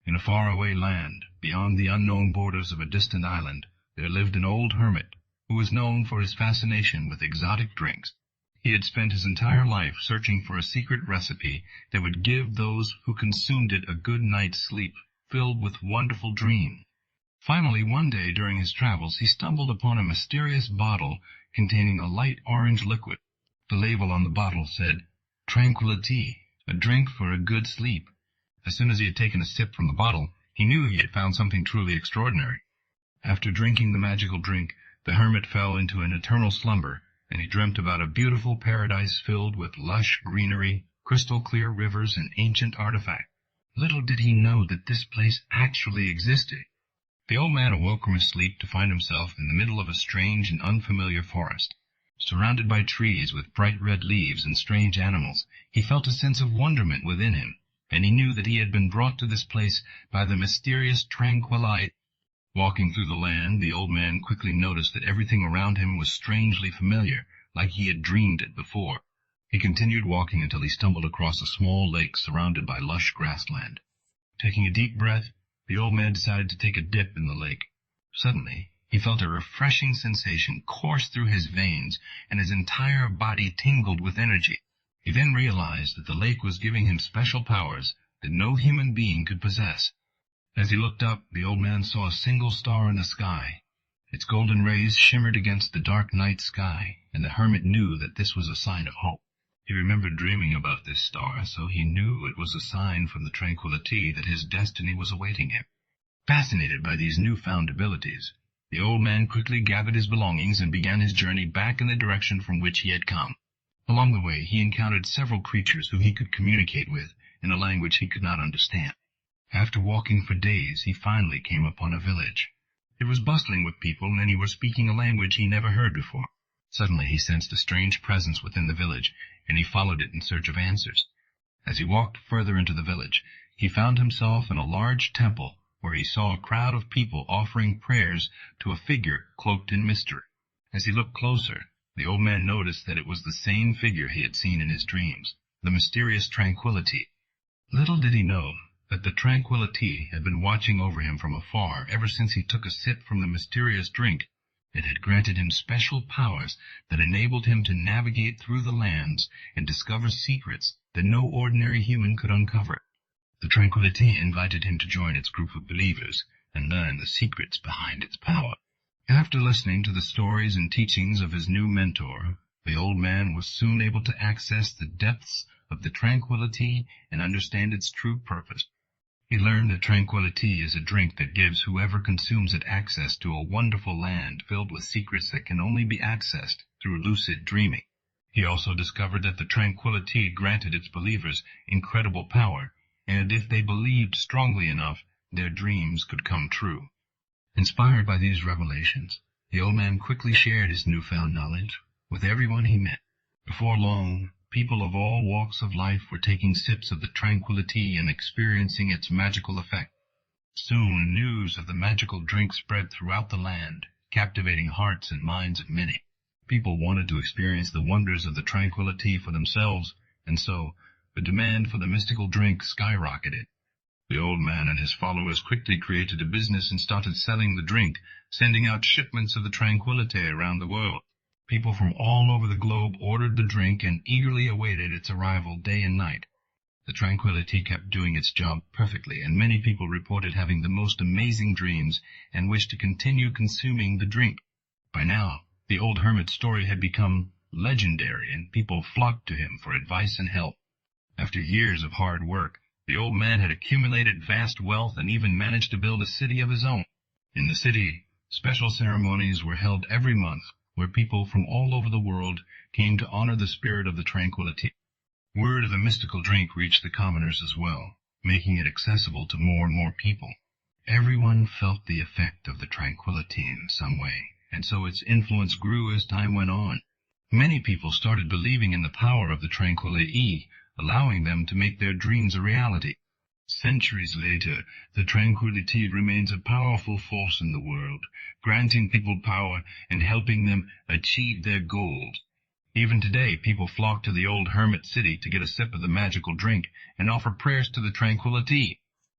In a faraway land, beyond the unknown borders of a distant island, there lived an old hermit who was known for his fascination with exotic drinks. He had spent his entire life searching for a secret recipe that would give those who consumed it a good night's sleep, filled with wonderful dreams. Finally, one day during his travels, he stumbled upon a mysterious bottle containing a light orange liquid. The label on the bottle said, "Tranquility, a drink for a good sleep." As soon as he had taken a sip from the bottle, he knew he had found something truly extraordinary. After drinking the magical drink, the hermit fell into an eternal slumber, and he dreamt about a beautiful paradise filled with lush greenery, crystal-clear rivers, and ancient artifacts. Little did he know that this place actually existed. The old man awoke from his sleep to find himself in the middle of a strange and unfamiliar forest. Surrounded by trees with bright red leaves and strange animals, he felt a sense of wonderment within him, and he knew that he had been brought to this place by the mysterious tranquility. Walking through the land, the old man quickly noticed that everything around him was strangely familiar, like he had dreamed it before. He continued walking until he stumbled across a small lake surrounded by lush grassland. Taking a deep breath, the old man decided to take a dip in the lake. Suddenly, he felt a refreshing sensation course through his veins, and his entire body tingled with energy. He then realized that the lake was giving him special powers that no human being could possess. As he looked up, the old man saw a single star in the sky. Its golden rays shimmered against the dark night sky, and the hermit knew that this was a sign of hope. He remembered dreaming about this star, so he knew it was a sign from the tranquility that his destiny was awaiting him. Fascinated by these newfound abilities, the old man quickly gathered his belongings and began his journey back in the direction from which he had come. Along the way, he encountered several creatures who he could communicate with in a language he could not understand. After walking for days, he finally came upon a village. It was bustling with people, and many were speaking a language he never heard before. Suddenly he sensed a strange presence within the village, and he followed it in search of answers. As he walked further into the village, he found himself in a large temple, where he saw a crowd of people offering prayers to a figure cloaked in mystery. As he looked closer, the old man noticed that it was the same figure he had seen in his dreams, the mysterious Tranquility. Little did he know that the Tranquility had been watching over him from afar ever since he took a sip from the mysterious drink. It had granted him special powers that enabled him to navigate through the lands and discover secrets that no ordinary human could uncover. The Tranquility invited him to join its group of believers and learn the secrets behind its power. After listening to the stories and teachings of his new mentor, the old man was soon able to access the depths of the Tranquility and understand its true purpose. He learned that Tranquility is a drink that gives whoever consumes it access to a wonderful land filled with secrets that can only be accessed through lucid dreaming. He also discovered that the Tranquility granted its believers incredible power, and if they believed strongly enough, their dreams could come true. Inspired by these revelations, the old man quickly shared his newfound knowledge with everyone he met. Before long, people of all walks of life were taking sips of the Tranquility and experiencing its magical effect. Soon news of the magical drink spread throughout the land, captivating hearts and minds of many. People wanted to experience the wonders of the Tranquility for themselves, and so the demand for the mystical drink skyrocketed. The old man and his followers quickly created a business and started selling the drink, sending out shipments of the Tranquility around the world. People from all over the globe ordered the drink and eagerly awaited its arrival day and night. The Tranquility kept doing its job perfectly, and many people reported having the most amazing dreams and wished to continue consuming the drink. By now, the old hermit's story had become legendary, and people flocked to him for advice and help. After years of hard work, the old man had accumulated vast wealth and even managed to build a city of his own. In the city, special ceremonies were held every month, where people from all over the world came to honor the spirit of the Tranquility. Word of the mystical drink reached the commoners as well, making it accessible to more and more people. Everyone felt the effect of the Tranquility in some way, and so its influence grew as time went on. Many people started believing in the power of the Tranquility, allowing them to make their dreams a reality. Centuries later, the Tranquility remains a powerful force in the world, granting people power and helping them achieve their goals. Even today, people flock to the old hermit city to get a sip of the magical drink and offer prayers to the Tranquility.